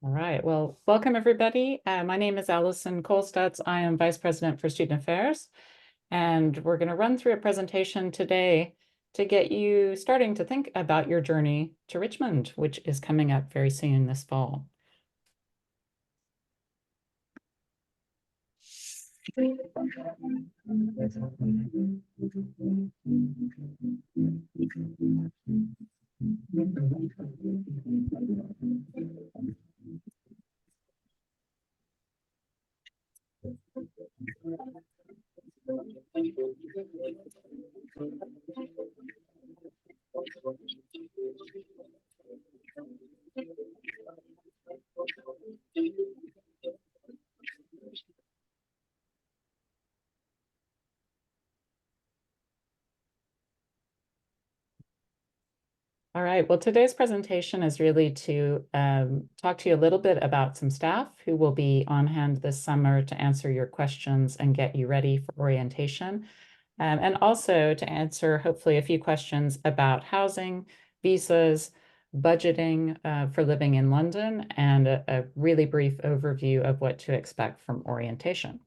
All right, well, welcome everybody. My name is Allison Kolstutz. I am Vice President for Student Affairs, and we're going to run through a presentation today to get you starting to think about your journey to Richmond, which is coming up very soon this fall. All right, well, today's presentation is really to talk to you a little bit about some staff who will be on hand this summer to answer your questions and get you ready for orientation. And also to answer hopefully a few questions about housing, visas, budgeting for living in London, and a really brief overview of what to expect from orientation.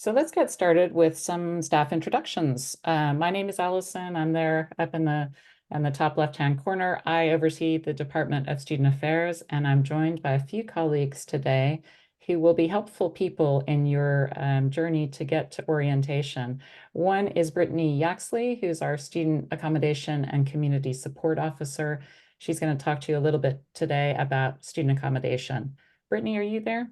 So let's get started with some staff introductions. My name is Allison. I'm there up in the top left-hand corner. I oversee the Department of Student Affairs, and I'm joined by a few colleagues today who will be helpful people in your journey to get to orientation. One is Brittany Yaxley, who's our Student Accommodation and Community Support Officer. She's going to talk to you a little bit today about student accommodation. Brittany, are you there?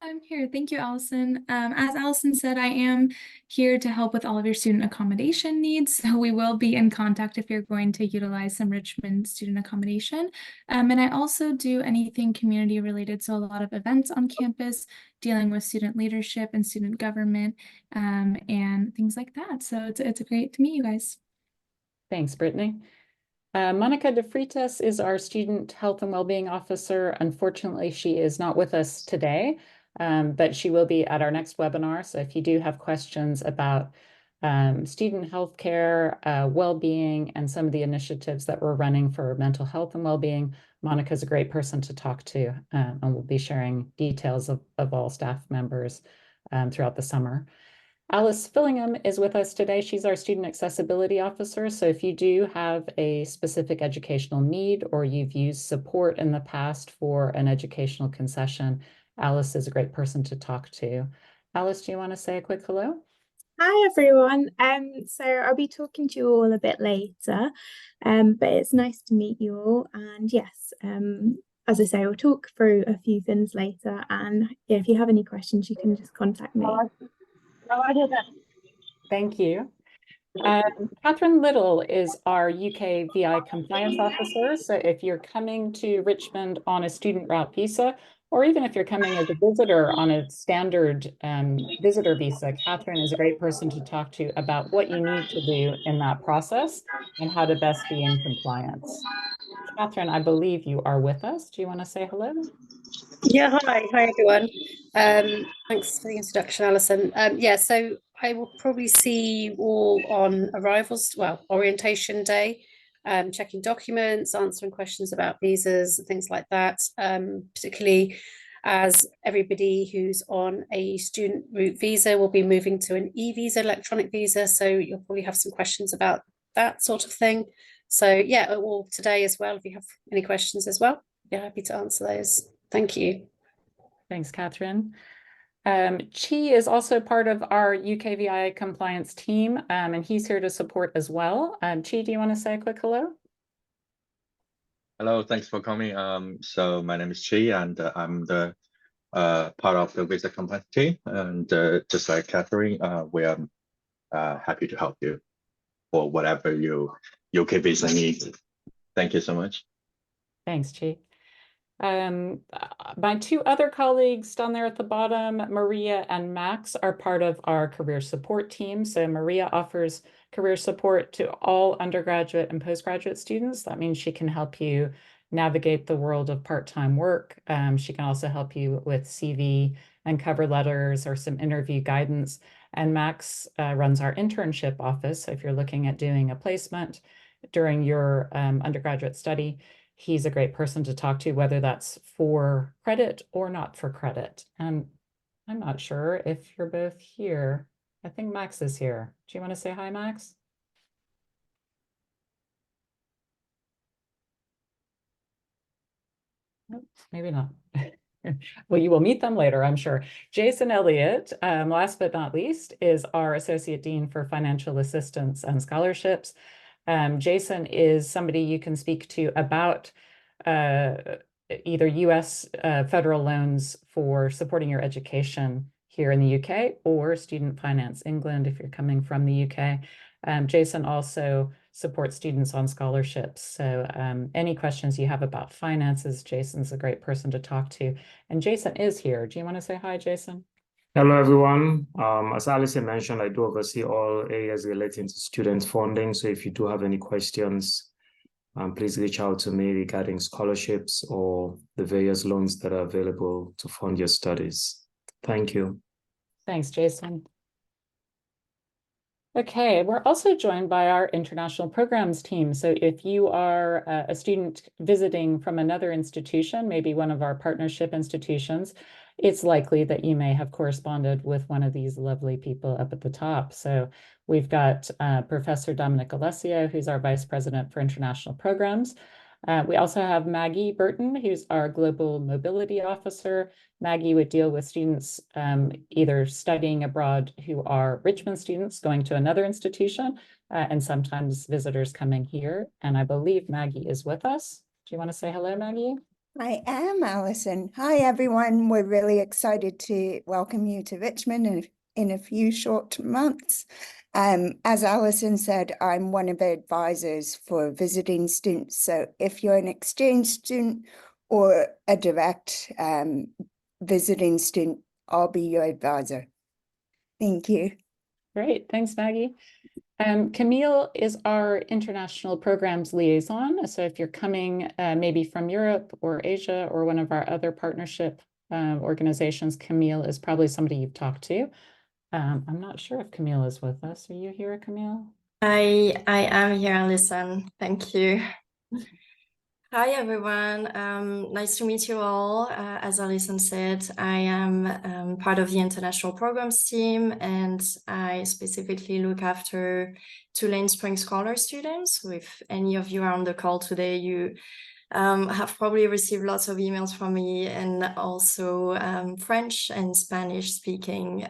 I'm here. Thank you, Allison. As Allison said, I am here to help with all of your student accommodation needs. So we will be in contact if you're going to utilize some Richmond student accommodation. And I also do anything community related. So a lot of events on campus, dealing with student leadership and student government, and things like that. So it's great to meet you guys. Thanks, Brittany. Monica De Freitas is our Student Health and Wellbeing Officer. Unfortunately, she is not with us today, but she will be at our next webinar. So if you do have questions about student health care, well-being, and some of the initiatives that we're running for mental health and well-being, Monica's a great person to talk to, and we'll be sharing details of all staff members throughout the summer. Alice Fillingham is with us today. She's our Student Accessibility Officer. So if you do have a specific educational need or you've used support in the past for an educational concession, Alice is a great person to talk to. Alice, do you want to say a quick hello? Hi everyone. So I'll be talking to you all a bit later, but it's nice to meet you all. And yes, as I say, we'll talk through a few things later. And yeah, if you have any questions, you can just contact me. Thank you. Catherine Little is our UK VI Compliance Officer. So if you're coming to Richmond on a student route visa, or even if you're coming as a visitor on a standard visitor visa, Catherine is a great person to talk to about what you need to do in that process and how to best be in compliance. Catherine, I believe you are with us. Do you want to say hello? Yeah, hi everyone. Thanks for the introduction, Alison. Yeah, so I will probably see you all on arrivals, well, orientation day, checking documents, answering questions about visas and things like that, particularly as everybody who's on a student route visa will be moving to an e-visa, electronic visa, so you'll probably have some questions about that sort of thing. So yeah, all today as well, if you have any questions as well, yeah, happy to answer those. Thank you. Thanks, Catherine. Chi is also part of our UKVI compliance team, and he's here to support as well. Chi, do you want to say a quick hello? Hello, thanks for coming. So my name is Chi, and I'm the part of the visa compliance team. And just like Catherine, we are happy to help you for whatever your UK visa needs. Thank you so much. Thanks, Chi. My two other colleagues down there at the bottom, Maria and Max, are part of our career support team. So Maria offers career support to all undergraduate and postgraduate students. That means she can help you navigate the world of part-time work. She can also help you with CV and cover letters or some interview guidance. And Max runs our internship office. So if you're looking at doing a placement during your undergraduate study, he's a great person to talk to, whether that's for credit or not for credit. And I'm not sure if you're both here. I think Max is here. Do you want to say hi, Max? Nope, maybe not. Well, you will meet them later, I'm sure. Jason Elliott, last but not least, is our Associate Dean for Financial Assistance and Scholarships. Jason is somebody you can speak to about either US federal loans for supporting your education here in the UK or Student Finance England if you're coming from the UK. Jason also supports students on scholarships. So any questions you have about finances, Jason's a great person to talk to. And Jason is here. Do you want to say hi, Jason? Hello, everyone. As Alison mentioned, I do oversee all areas relating to student funding. So if you do have any questions, please reach out to me regarding scholarships or the various loans that are available to fund your studies. Thank you. Thanks, Jason. Okay, we're also joined by our international programs team. So if you are a student visiting from another institution, maybe one of our partnership institutions, it's likely that you may have corresponded with one of these lovely people up at the top. So we've got Professor Dominic Alessio, who's our Vice President for International Programs. We also have Maggie Burton, who's our Global Mobility Officer. Maggie would deal with students either studying abroad who are Richmond students going to another institution, and sometimes visitors coming here. And I believe Maggie is with us. Do you want to say hello, Maggie? I am, Alison. Hi, everyone. We're really excited to welcome you to Richmond in a few short months. As Alison said, I'm one of the advisors for visiting students. So if you're an exchange student or a direct visiting student, I'll be your advisor. Thank you. Great. Thanks, Maggie. Camille is our international programs liaison. So if you're coming maybe from Europe or Asia or one of our other partnership organizations, Camille is probably somebody you've talked to. I'm not sure if Camille is with us. Are you here, Camille? I am here, Alison. Thank you. Hi, everyone. Nice to meet you all. As Alison said, I am part of the international programs team, and I specifically look after Tulane Spring Scholar students. So if any of you are on the call today, you have probably received lots of emails from me, and also French and Spanish speaking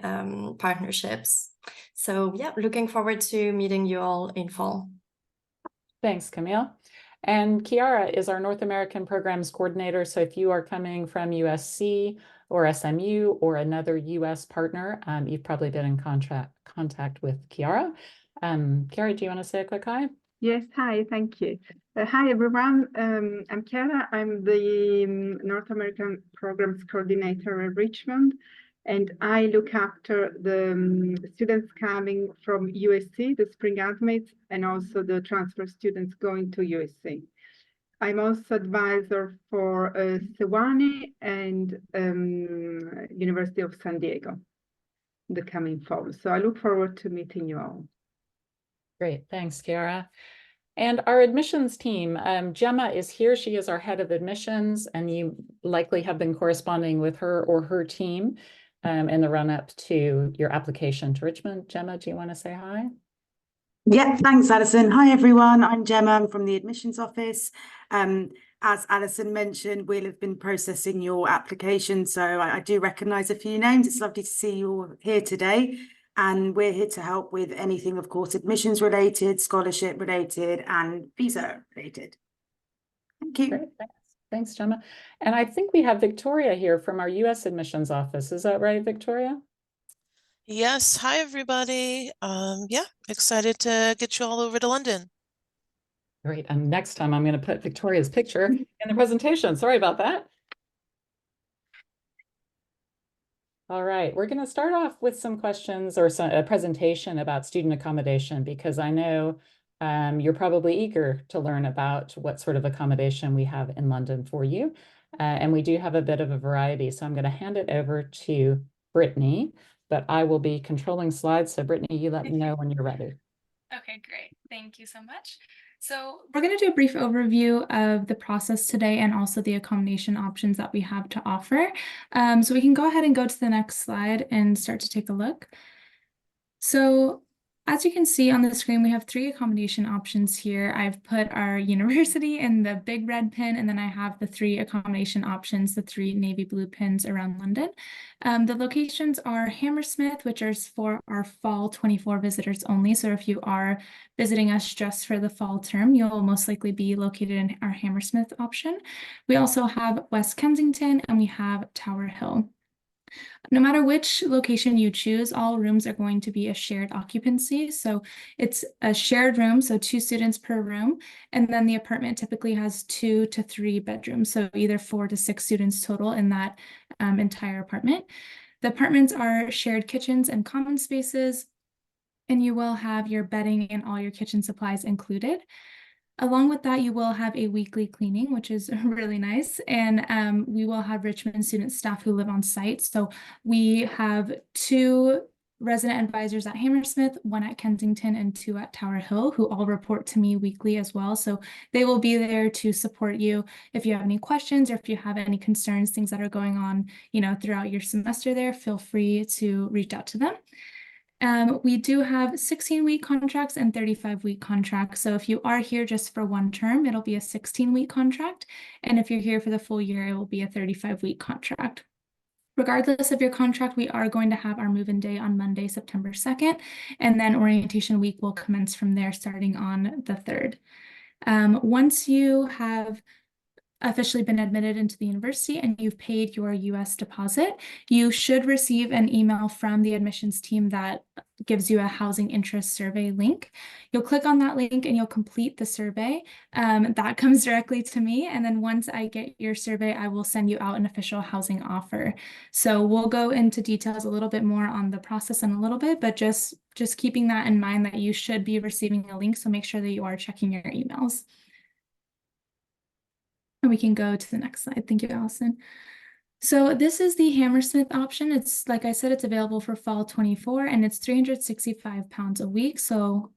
partnerships. So yeah, looking forward to meeting you all in fall. Thanks, Camille. And Kiara is our North American Programs Coordinator. So if you are coming from USC or SMU or another US partner, you've probably been in contact with Kiara. Kiara, do you want to say a quick hi? Yes, hi, thank you. Hi, everyone. I'm Chiara. I'm the North American Programs Coordinator at Richmond, and I look after the students coming from USC, the Spring Ultimates, and also the transfer students going to USC. I'm also advisor for Sewanee and University of San Diego the coming fall. So I look forward to meeting you all. Great, thanks, Kiara. And our admissions team, Gemma is here. She is our head of admissions, and you likely have been corresponding with her or her team in the run-up to your application to Richmond. Gemma, do you want to say hi? Yeah, thanks, Alison. Hi, everyone. I'm Gemma. I'm from the admissions office. As Alison mentioned, we'll have been processing your application, so I do recognise a few names. It's lovely to see you all here today. And we're here to help with anything, of course, admissions related, scholarship related, and visa related. Thank you. Great, thanks, Gemma. And I think we have Victoria here from our US admissions office. Is that right, Victoria? Yes. Hi, everybody. Yeah, excited to get you all over to London. Great. And next time I'm going to put Victoria's picture in the presentation. Sorry about that. All right, we're going to start off with some questions or a presentation about student accommodation, because I know you're probably eager to learn about what sort of accommodation we have in London for you. And we do have a bit of a variety. So I'm going to hand it over to Brittany, but I will be controlling slides. So Brittany, you let me know when you're ready. Okay, great. Thank you so much. So we're going to do a brief overview of the process today and also the accommodation options that we have to offer. So we can go ahead and go to the next slide and start to take a look. So as you can see on the screen, we have 3 accommodation options here. I've put our university in the big red pin, and then I have the 3 accommodation options, the 3 navy blue pins around London. The locations are Hammersmith, which is for our fall 24 visitors only. So if you are visiting us just for the fall term, you'll most likely be located in our Hammersmith option. We also have West Kensington and we have Tower Hill. No matter which location you choose, all rooms are going to be a shared occupancy. So it's a shared room, so 2 students per room. And then the apartment typically has 2 to 3 bedrooms, so either 4 to 6 students total in that entire apartment. The apartments are shared kitchens and common spaces, and you will have your bedding and all your kitchen supplies included. Along with that, you will have a weekly cleaning, which is really nice. And we will have Richmond student staff who live on site. So we have 2 resident advisors at Hammersmith, 1 at Kensington and 2 at Tower Hill, who all report to me weekly as well. So they will be there to support you if you have any questions or if you have any concerns, things that are going on, throughout your semester there, feel free to reach out to them. We do have 16-week contracts and 35-week contracts. So if you are here just for 1 term, it'll be a 16-week contract. And if you're here for the full year, it will be a 35-week contract. Regardless of your contract, we are going to have our move-in day on Monday, September 2nd, and then orientation week will commence from there starting on the 3rd. Once you have officially been admitted into the university and you've paid your US deposit, you should receive an email from the admissions team that gives you a housing interest survey link. You'll click on that link and you'll complete the survey. That comes directly to me. And then once I get your survey, I will send you out an official housing offer. So we'll go into details a little bit more on the process in a little bit, but just keeping that in mind that you should be receiving a link. So make sure that you are checking your emails. And we can go to the next slide. Thank you, Allison. So this is the Hammersmith option. It's, like I said, it's available for fall 24 and it's £365 a week. So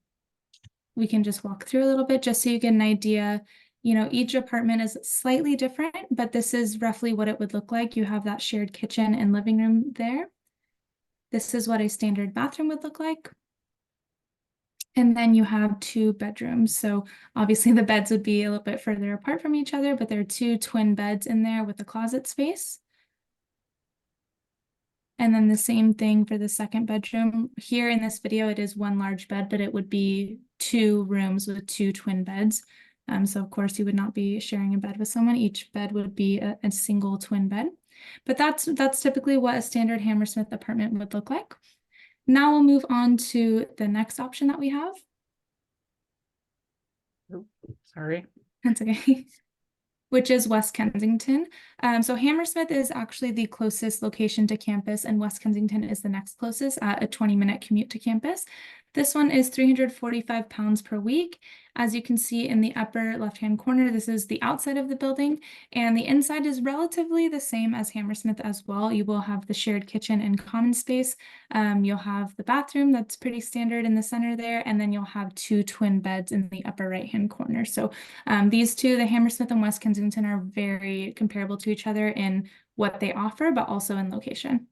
we can just walk through a little bit just so you get an idea. Each apartment is slightly different, but this is roughly what it would look like. You have that shared kitchen and living room there. This is what a standard bathroom would look like. And then you have 2 bedrooms. So obviously the beds would be a little bit further apart from each other, but there are 2 twin beds in there with a closet space. And then the same thing for the second bedroom. Here in this video, it is 1 large bed, but it would be 2 rooms with 2 twin beds. So of course you would not be sharing a bed with someone. Each bed would be a single twin bed. But that's typically what a standard Hammersmith apartment would look like. Now we'll move on to the next option that we have. Oh, sorry. That's okay. Which is West Kensington. So Hammersmith is actually the closest location to campus and West Kensington is the next closest at a 20-minute commute to campus. This one is £345 per week. As you can see in the upper left-hand corner, this is the outside of the building, and the inside is relatively the same as Hammersmith as well. You will have the shared kitchen and common space. You'll have the bathroom that's pretty standard in the center there, and then you'll have 2 twin beds in the upper right-hand corner. So these 2, the Hammersmith and West Kensington, are very comparable to each other in what they offer, but also in location.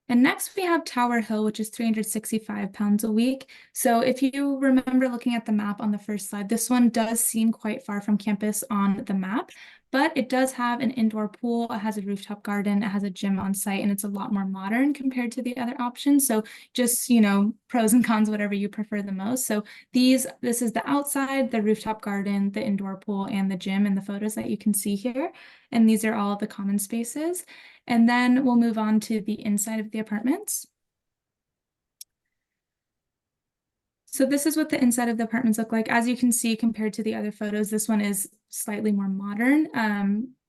And next we have Tower Hill, which is £365 a week. So if you remember looking at the map on the first slide, this one does seem quite far from campus on the map, but it does have an indoor pool, it has a rooftop garden, it has a gym on site, and it's a lot more modern compared to the other options. So just, pros and cons, whatever you prefer the most. So this is the outside, the rooftop garden, the indoor pool, and the gym in the photos that you can see here. And these are all the common spaces. And then we'll move on to the inside of the apartments. So this is what the inside of the apartments look like. As you can see, compared to the other photos, this one is slightly more modern.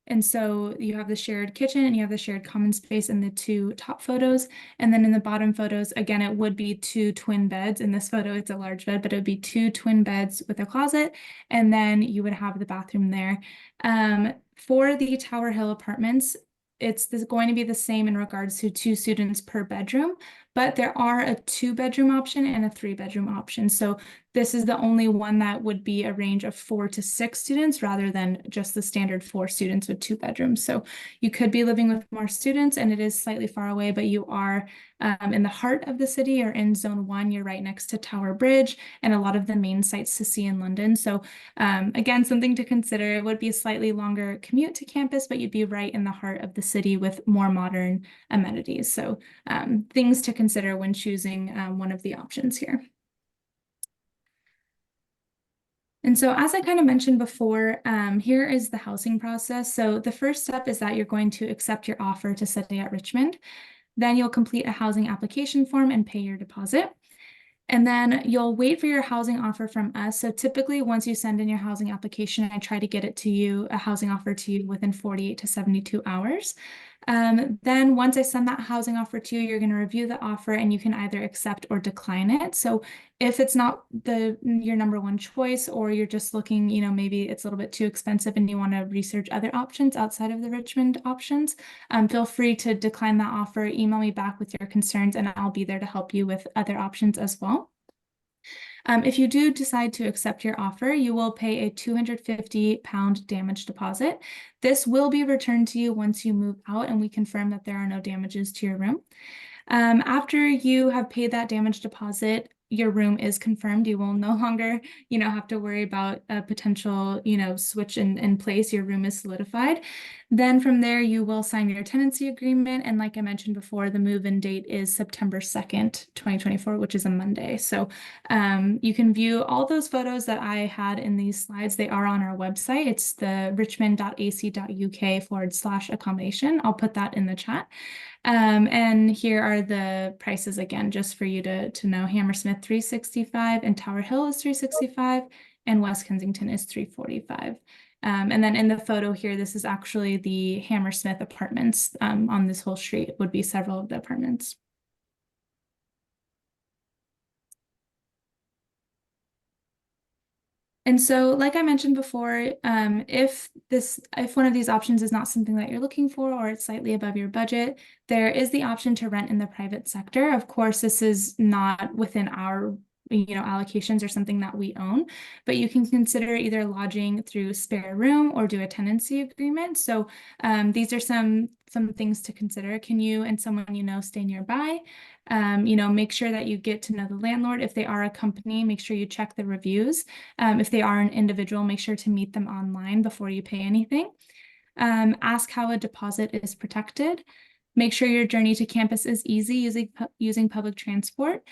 And so you have the shared kitchen and you have the shared common space in the 2 top photos. And then in the bottom photos, again, it would be 2 twin beds. In this photo, it's a large bed, but it would be 2 twin beds with a closet. And then you would have the bathroom there. For the Tower Hill apartments, it's going to be the same in regards to 2 students per bedroom, but there are a 2-bedroom option and a 3-bedroom option. So this is the only one that would be a range of 4 to 6 students rather than just the standard 4 students with 2 bedrooms. So you could be living with more students and it is slightly far away, but you are in the heart of the city or in Zone 1. You're right next to Tower Bridge and a lot of the main sites to see in London. So again, something to consider. It would be a slightly longer commute to campus, but you'd be right in the heart of the city with more modern amenities. So things to consider when choosing one of the options here. And so as I kind of mentioned before, here is the housing process. So the first step is that you're going to accept your offer to study at Richmond. Then you'll complete a housing application form and pay your deposit. And then you'll wait for your housing offer from us. So typically once you send in your housing application, I try to get it to you, a housing offer to you within 48 to 72 hours. Then once I send that housing offer to you, you're going to review the offer and you can either accept or decline it. So if it's not your number one choice, or you're just looking, maybe it's a little bit too expensive and you want to research other options outside of the Richmond options, feel free to decline that offer, email me back with your concerns, and I'll be there to help you with other options as well. If you do decide to accept your offer, you will pay a £250 damage deposit. This will be returned to you once you move out and we confirm that there are no damages to your room. After you have paid that damage deposit, your room is confirmed. You will no longer, have to worry about a potential, switch in place. Your room is solidified. Then from there, you will sign your tenancy agreement. And like I mentioned before, the move-in date is September 2nd, 2024, which is a Monday. So you can view all those photos that I had in these slides. They are on our website. It's the richmond.ac.uk/accommodation. I'll put that in the chat. And here are the prices again, just for you to know. Hammersmith $365 and Tower Hill is $365 and West Kensington is $345. And then in the photo here, this is actually the Hammersmith apartments. On this whole street would be several of the apartments. And so, like I mentioned before, if one of these options is not something that you're looking for, or it's slightly above your budget, there is the option to rent in the private sector. Of course, this is not within our allocations or something that we own, but you can consider either lodging through spare room or do a tenancy agreement. So these are some things to consider. Can you and someone stay nearby? Make sure that you get to know the landlord. If they are a company, make sure you check the reviews. If they are an individual, make sure to meet them online before you pay anything. Ask how a deposit is protected. Make sure your journey to campus is easy using public transport.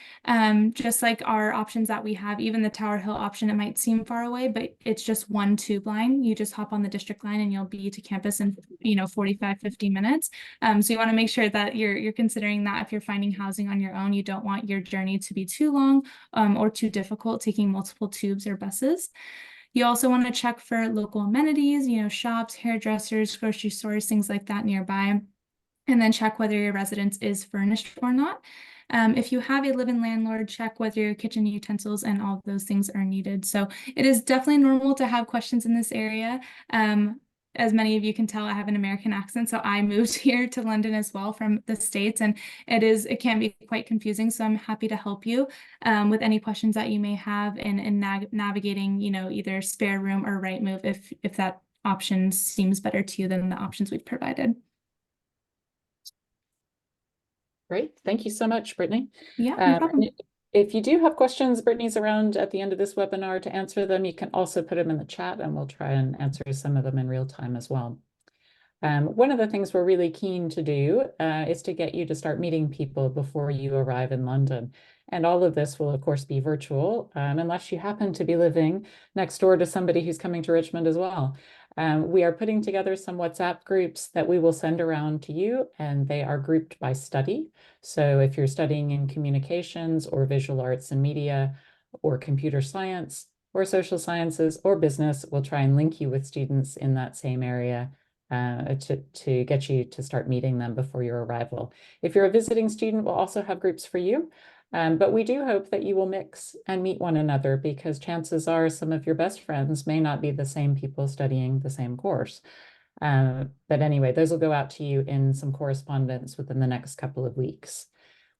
Just like our options that we have, even the Tower Hill option, it might seem far away, but it's just 1 tube line. You just hop on the district line and you'll be to campus in 45, 50 minutes. So you want to make sure that you're considering that if you're finding housing on your own. You don't want your journey to be too long or too difficult taking multiple tubes or buses. You also want to check for local amenities, shops, hairdressers, grocery stores, things like that nearby. And then check whether your residence is furnished or not. If you have a live-in landlord, check whether your kitchen utensils and all of those things are needed. So it is definitely normal to have questions in this area. As many of you can tell, I have an American accent, so I moved here to London as well from the States, and it can be quite confusing. So I'm happy to help you with any questions that you may have in navigating, either spare room or right move if that option seems better to you than the options we've provided. Great. Thank you so much, Brittany. Yeah, no problem. If you do have questions, Brittany's around at the end of this webinar to answer them. You can also put them in the chat and we'll try and answer some of them in real time as well. One of the things we're really keen to do is to get you to start meeting people before you arrive in London. And all of this will, of course, be virtual, unless you happen to be living next door to somebody who's coming to Richmond as well. We are putting together some WhatsApp groups that we will send around to you, and they are grouped by study. So if you're studying in communications or visual arts and media or computer science or social sciences or business, we'll try and link you with students in that same area to get you to start meeting them before your arrival. If you're a visiting student, we'll also have groups for you. But we do hope that you will mix and meet one another, because chances are some of your best friends may not be the same people studying the same course. But anyway, those will go out to you in some correspondence within the next couple of weeks.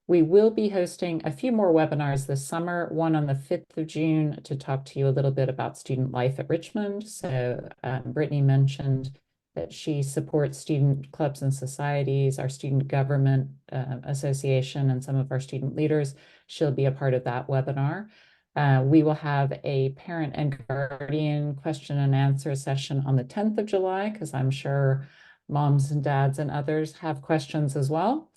We will be hosting a few more webinars this summer, one on the 5th of June to talk to you a little bit about student life at Richmond. So Brittany mentioned that she supports student clubs and societies, our student government association, and some of our student leaders. She'll be a part of that webinar. We will have a parent and guardian question and answer session on the 10th of July, because I'm sure moms and dads and others have questions as well.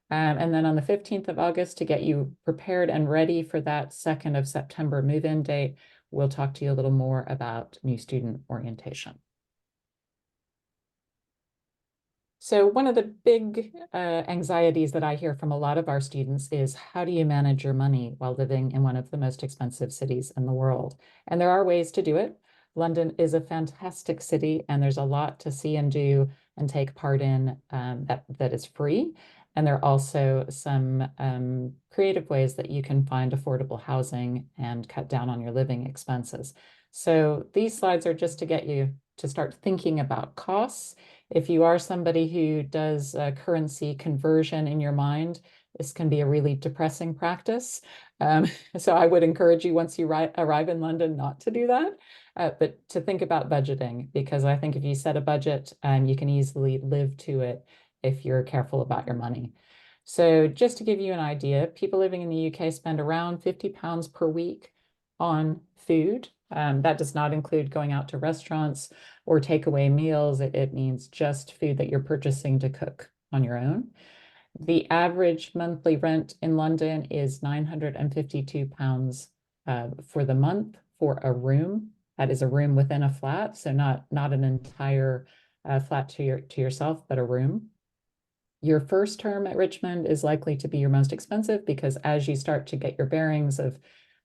And then on the 15th of August, to get you prepared and ready for that 2nd of September move-in date, we'll talk to you a little more about new student orientation. So one of the big anxieties that I hear from a lot of our students is, how do you manage your money while living in one of the most expensive cities in the world? And there are ways to do it. London is a fantastic city, and there's a lot to see and do and take part in that is free. And there are also some creative ways that you can find affordable housing and cut down on your living expenses. So these slides are just to get you to start thinking about costs. If you are somebody who does currency conversion in your mind, this can be a really depressing practice. So I would encourage you, once you arrive in London, not to do that, but to think about budgeting, because I think if you set a budget, you can easily live to it if you're careful about your money. So just to give you an idea, people living in the UK spend around £50 per week on food. That does not include going out to restaurants or takeaway meals. It means just food that you're purchasing to cook on your own. The average monthly rent in London is £952 for the month for a room. That is a room within a flat, so not an entire flat to yourself, but a room. Your first term at Richmond is likely to be your most expensive, because as you start to get your bearings of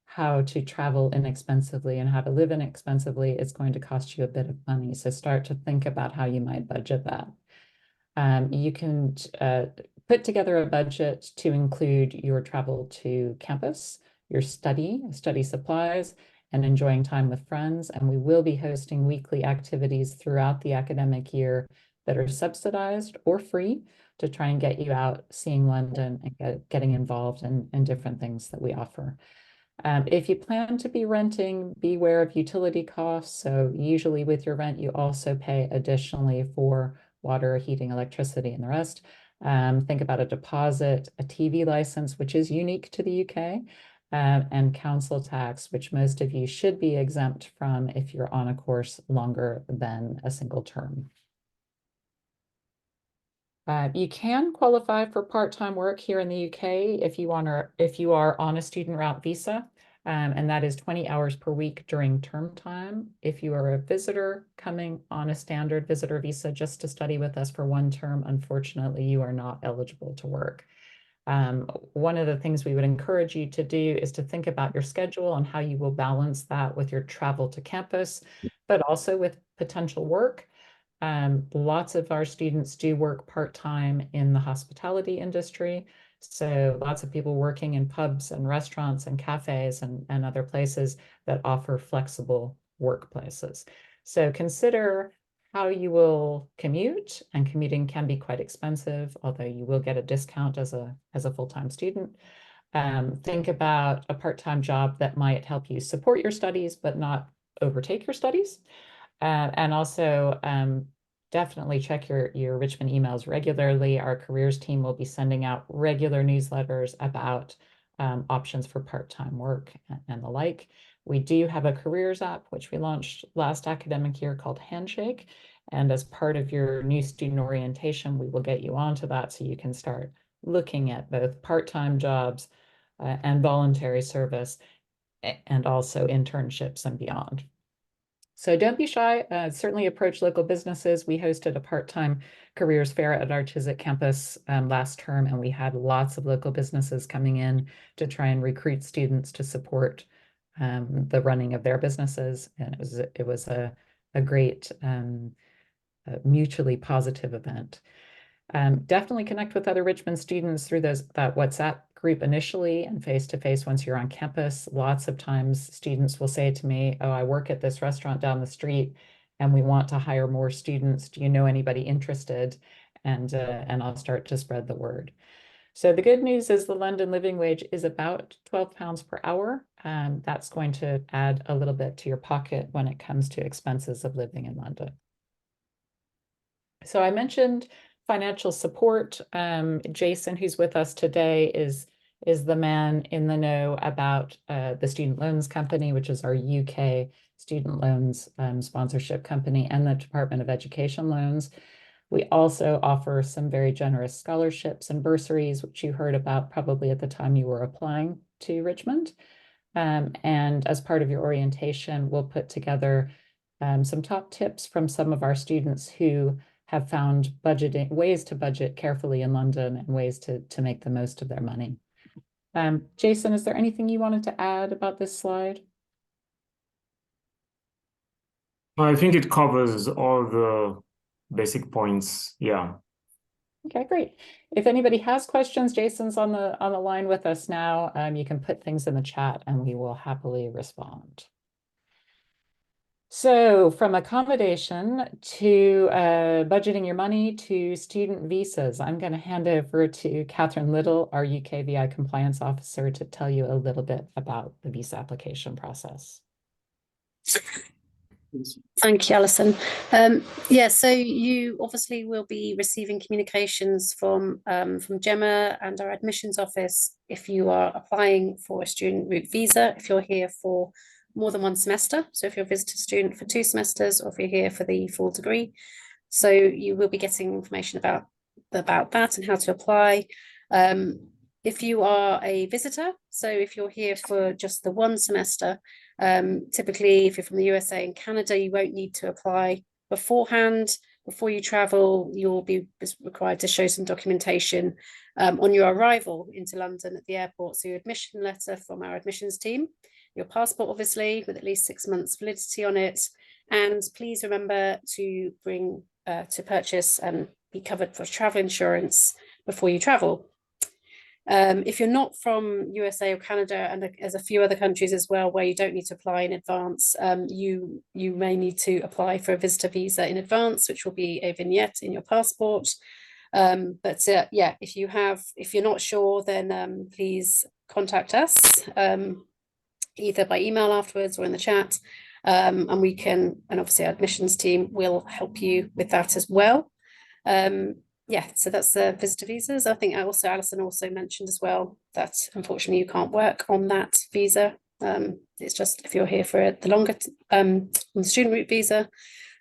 how to travel inexpensively and how to live inexpensively, it's going to cost you a bit of money. So start to think about how you might budget that. You can put together a budget to include your travel to campus, your study supplies, and enjoying time with friends. And we will be hosting weekly activities throughout the academic year that are subsidized or free, to try and get you out seeing London and getting involved in different things that we offer. If you plan to be renting, beware of utility costs. So usually with your rent, you also pay additionally for water, heating, electricity, and the rest. Think about a deposit, a TV license, which is unique to the UK, and council tax, which most of you should be exempt from if you're on a course longer than a single term. You can qualify for part-time work here in the UK if you are on a student route visa, and that is 20 hours per week during term time. If you are a visitor coming on a standard visitor visa just to study with us for one term, unfortunately, you are not eligible to work. One of the things we would encourage you to do is to think about your schedule and how you will balance that with your travel to campus, but also with potential work. Lots of our students do work part-time in the hospitality industry. So lots of people working in pubs and restaurants and cafes and other places that offer flexible workplaces. So consider how you will commute, and commuting can be quite expensive, although you will get a discount as a full-time student. Think about a part-time job that might help you support your studies, but not overtake your studies. And also definitely check your Richmond emails regularly. Our careers team will be sending out regular newsletters about options for part-time work and the like. We do have a careers app, which we launched last academic year, called Handshake. And as part of your new student orientation, we will get you onto that so you can start looking at both part-time jobs and voluntary service, and also internships and beyond. So don't be shy, certainly approach local businesses. We hosted a part-time careers fair at our Chiswick campus last term, and we had lots of local businesses coming in to try and recruit students to support the running of their businesses. And it was a great mutually positive event. Definitely connect with other Richmond students through that WhatsApp group initially, and face-to-face once you're on campus. Lots of times students will say to me, oh, I work at this restaurant down the street, and we want to hire more students. Do you know anybody interested? And I'll start to spread the word. So the good news is the London living wage is about £12 per hour. That's going to add a little bit to your pocket when it comes to expenses of living in London. So I mentioned financial support. Jason, who's with us today, is the man in the know about the Student Loans Company, which is our UK student loans sponsorship company, and the Department of Education loans. We also offer some very generous scholarships and bursaries, which you heard about probably at the time you were applying to Richmond. And as part of your orientation, we'll put together some top tips from some of our students who have found ways to budget carefully in London and ways to make the most of their money. Jason, is there anything you wanted to add about this slide? I think it covers all the basic points. Yeah. Okay, great. If anybody has questions, Jason's on the line with us now. You can put things in the chat and we will happily respond. So from accommodation to budgeting your money to student visas, I'm going to hand over to Catherine Little, our UK VI compliance officer, to tell you a little bit about the visa application process. Thank you, Alison. Yeah, so you obviously will be receiving communications from Gemma and our admissions office if you are applying for a student route visa, if you're here for more than one semester. So if you're a visitor student for 2 semesters, or if you're here for the full degree. So you will be getting information about that and how to apply. If you are a visitor, so if you're here for just the 1 semester, typically if you're from the USA and Canada, you won't need to apply beforehand. Before you travel, you'll be required to show some documentation on your arrival into London at the airport. So your admission letter from our admissions team, your passport, obviously, with at least 6 months validity on it. And please remember to bring to purchase and be covered for travel insurance before you travel. If you're not from USA or Canada, and there's a few other countries as well where you don't need to apply in advance, you may need to apply for a visitor visa in advance, which will be a vignette in your passport. Yeah, if you're not sure, then please contact us either by email afterwards or in the chat, and obviously our admissions team will help you with that as well. Yeah, so that's the visitor visas. I think Alison also mentioned as well that unfortunately you can't work on that visa. It's just if you're here for the longer on the student route visa.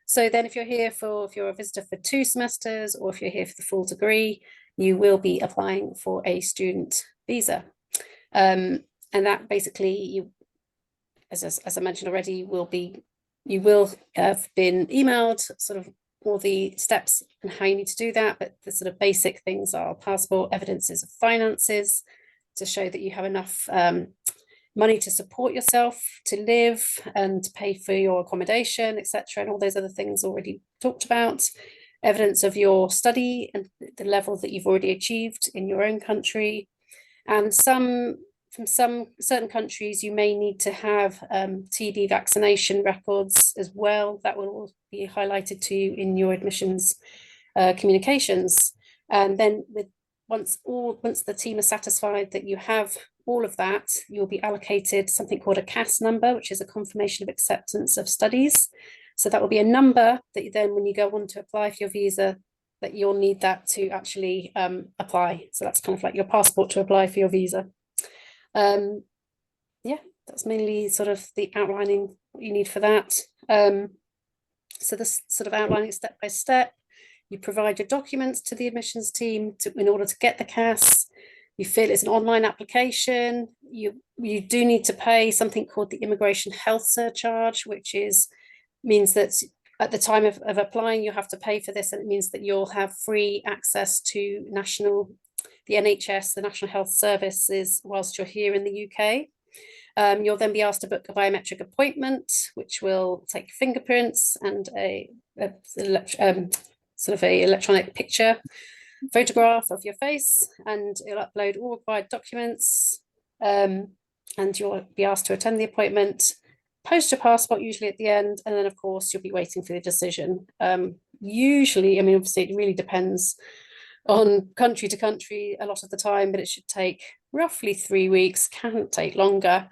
So then if you're a visitor for 2 semesters, or if you're here for the full degree, you will be applying for a student visa. And that basically, as I mentioned already, you will have been emailed sort of all the steps and how you need to do that, but the sort of basic things are passport, evidences of finances to show that you have enough money to support yourself, to live and pay for your accommodation, etc., and all those other things already talked about. Evidence of your study and the level that you've already achieved in your own country. And from some certain countries, you may need to have TB vaccination records as well. That will all be highlighted to you in your admissions communications. And then once the team is satisfied that you have all of that, you'll be allocated something called a CAS number, which is a confirmation of acceptance of studies. So that will be a number that then when you go on to apply for your visa, that you'll need that to actually apply. So that's kind of like your passport to apply for your visa. Yeah, that's mainly sort of the outlining what you need for that. So this sort of outlining step by step. You provide your documents to the admissions team in order to get the CAS. You feel it's an online application. You do need to pay something called the immigration health surcharge, which means that at the time of applying, you have to pay for this, and it means that you'll have free access to the NHS, the National Health Services, whilst you're here in the UK. You'll then be asked to book a biometric appointment, which will take fingerprints and sort of a electronic photograph of your face, and it'll upload all required documents, and you'll be asked to attend the appointment. post your passport usually at the end, and then of course you'll be waiting for the decision. Usually, I mean, obviously it really depends on country to country a lot of the time, but it should take roughly 3 weeks, can take longer.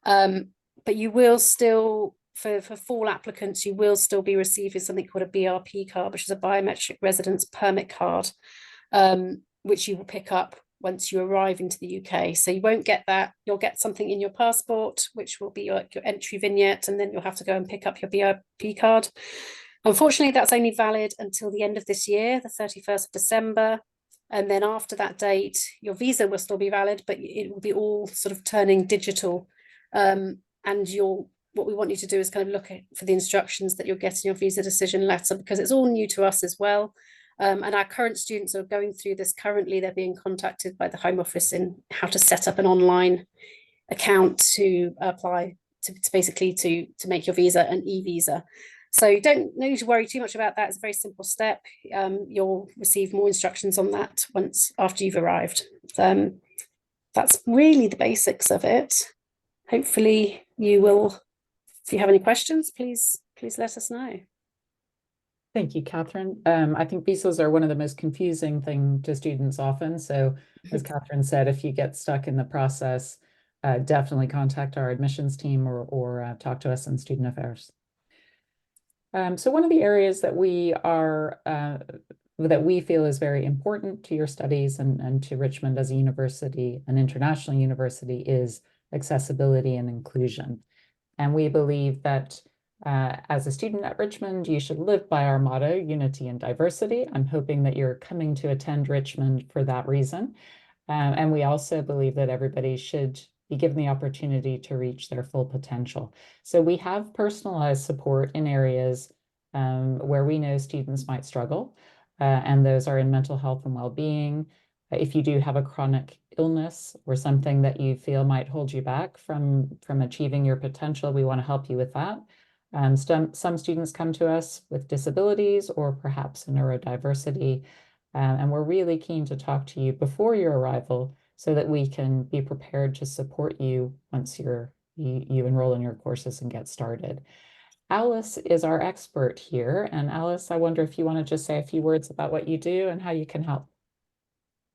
But you will still, for full applicants, you will still be receiving something called a BRP card, which is a biometric residence permit card, which you will pick up once you arrive into the UK. So you won't get that. You'll get something in your passport, which will be your entry vignette, and then you'll have to go and pick up your BRP card. Unfortunately, that's only valid until the end of this year, the 31st of December. And then after that date, your visa will still be valid, but it will be all sort of turning digital. And what we want you to do is kind of look for the instructions that you'll get in your visa decision letter, because it's all new to us as well. And our current students are going through this currently. They're being contacted by the Home Office in how to set up an online account to apply to basically to make your visa an e-visa. So you don't need to worry too much about that. It's a very simple step. You'll receive more instructions on that once after you've arrived. That's really the basics of it. Hopefully you will, if you have any questions, please let us know. Thank you, Catherine. I think visas are one of the most confusing thing to students often. So as Catherine said, if you get stuck in the process, definitely contact our admissions team or talk to us in student affairs. So one of the areas that we feel is very important to your studies and to Richmond as a university, an international university, is accessibility and inclusion. And we believe that as a student at Richmond, you should live by our motto, unity and diversity. I'm hoping that you're coming to attend Richmond for that reason. And we also believe that everybody should be given the opportunity to reach their full potential. So we have personalized support in areas where we know students might struggle, and those are in mental health and well-being. If you do have a chronic illness or something that you feel might hold you back from achieving your potential, we want to help you with that. Some students come to us with disabilities or perhaps a neurodiversity, and we're really keen to talk to you before your arrival so that we can be prepared to support you once you enroll in your courses and get started. Alice is our expert here. And Alice, I wonder if you want to just say a few words about what you do and how you can help.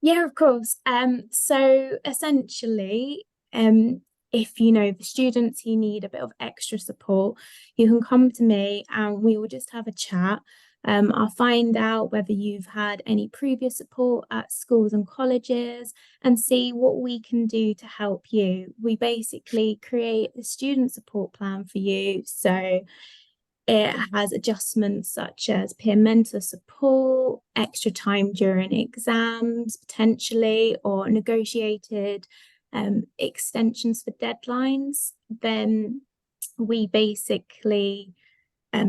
Yeah, of course. So essentially, if you know the students who need a bit of extra support, you can come to me and we will just have a chat. I'll find out whether you've had any previous support at schools and colleges and see what we can do to help you. We basically create a student support plan for you. So it has adjustments such as peer mentor support, extra time during exams, potentially, or negotiated extensions for deadlines. Then we basically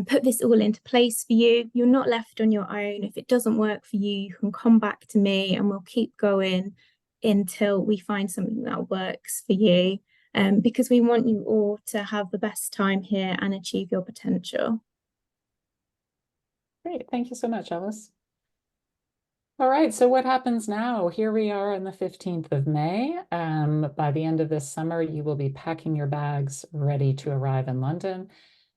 put this all into place for you. You're not left on your own. If it doesn't work for you, you can come back to me and we'll keep going until we find something that works for you. Because we want you all to have the best time here and achieve your potential. Great, thank you so much, Alice. All right, so what happens now? Here we are on the 15th of May. By the end of this summer, you will be packing your bags ready to arrive in London.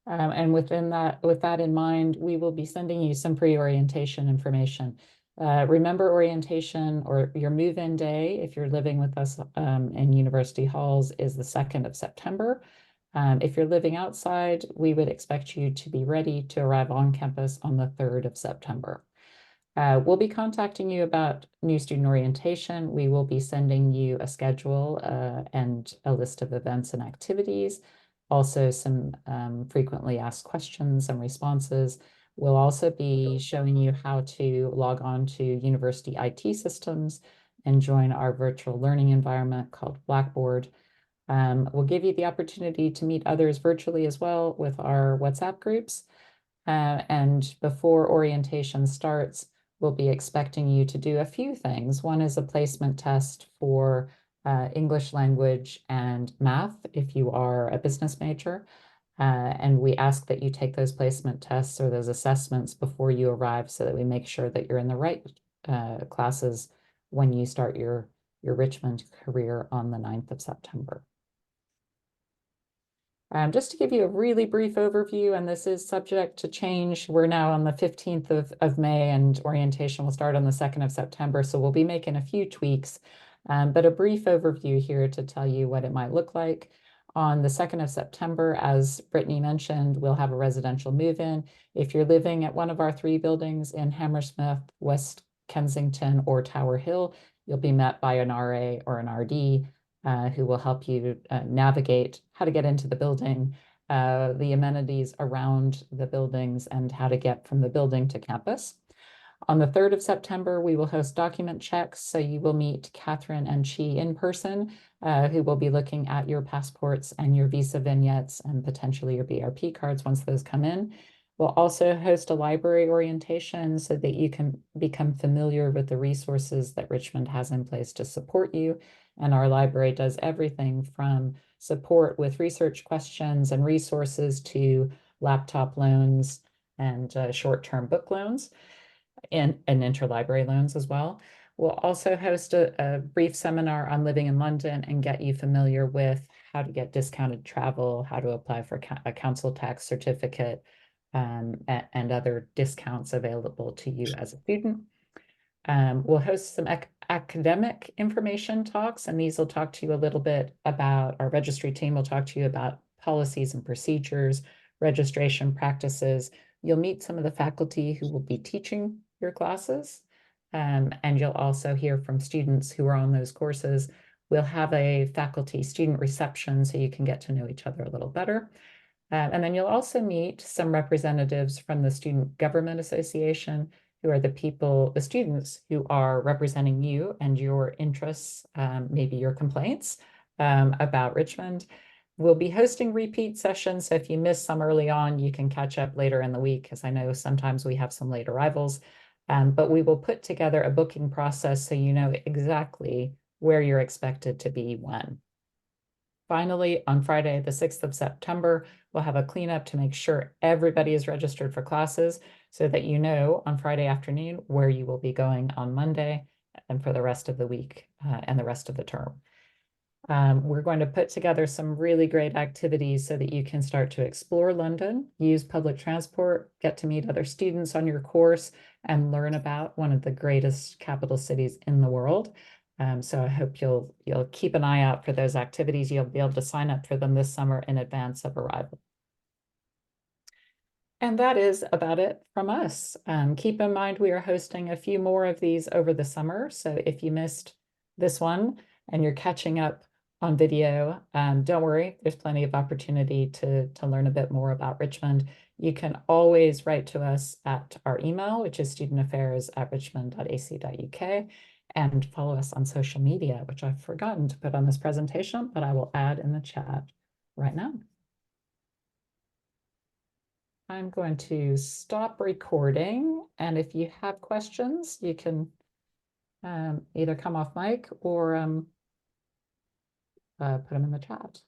And with that in mind, we will be sending you some pre-orientation information. Remember, orientation or your move-in day, if you're living with us in University Halls, is the 2nd of September. If you're living outside, we would expect you to be ready to arrive on campus on the 3rd of September. We'll be contacting you about new student orientation. We will be sending you a schedule and a list of events and activities, also some frequently asked questions and responses. We'll also be showing you how to log on to university IT systems and join our virtual learning environment called Blackboard. We'll give you the opportunity to meet others virtually as well with our WhatsApp groups. And before orientation starts, we'll be expecting you to do a few things. One is a placement test for English language and math if you are a business major. And we ask that you take those placement tests or those assessments before you arrive so that we make sure that you're in the right classes when you start your Richmond career on the 9th of September. Just to give you a really brief overview, and this is subject to change, we're now on the 15th of May and orientation will start on the 2nd of September, so we'll be making a few tweaks, but a brief overview here to tell you what it might look like. On the 2nd of September, as Brittany mentioned, we'll have a residential move-in. If you're living at one of our 3 buildings in Hammersmith, West Kensington, or Tower Hill, you'll be met by an RA or an RD who will help you navigate how to get into the building, the amenities around the buildings, and how to get from the building to campus. On the 3rd of September, we will host document checks. So you will meet Catherine and Chi in person, who will be looking at your passports and your visa vignettes and potentially your BRP cards once those come in. We'll also host a library orientation so that you can become familiar with the resources that Richmond has in place to support you. And our library does everything from support with research questions and resources to laptop loans and short-term book loans and interlibrary loans as well. We'll also host a brief seminar on living in London and get you familiar with how to get discounted travel, how to apply for a council tax certificate, and other discounts available to you as a student. We'll host some academic information talks, and these will talk to you a little bit about, our registry team will talk to you about policies and procedures, registration practices. You'll meet some of the faculty who will be teaching your classes, and you'll also hear from students who are on those courses. We'll have a faculty student reception so you can get to know each other a little better. And then you'll also meet some representatives from the Student Government Association, who are the students who are representing you and your interests, maybe your complaints about Richmond. We'll be hosting repeat sessions, so if you missed some early on, you can catch up later in the week, because I know sometimes we have some late arrivals. But we will put together a booking process so you know exactly where you're expected to be when. Finally, on Friday, the 6th of September, we'll have a cleanup to make sure everybody is registered for classes so that you know on Friday afternoon where you will be going on Monday and for the rest of the week and the rest of the term. We're going to put together some really great activities so that you can start to explore London, use public transport, get to meet other students on your course, and learn about one of the greatest capital cities in the world. So I hope you'll keep an eye out for those activities. You'll be able to sign up for them this summer in advance of arrival. And that is about it from us. Keep in mind, we are hosting a few more of these over the summer. So if you missed this one and you're catching up on video, don't worry, there's plenty of opportunity to learn a bit more about Richmond. You can always write to us at our email, which is studentaffairs@richmond.ac.uk, and follow us on social media, which I've forgotten to put on this presentation, but I will add in the chat right now. I'm going to stop recording, and if you have questions, you can either come off mic or put them in the chat.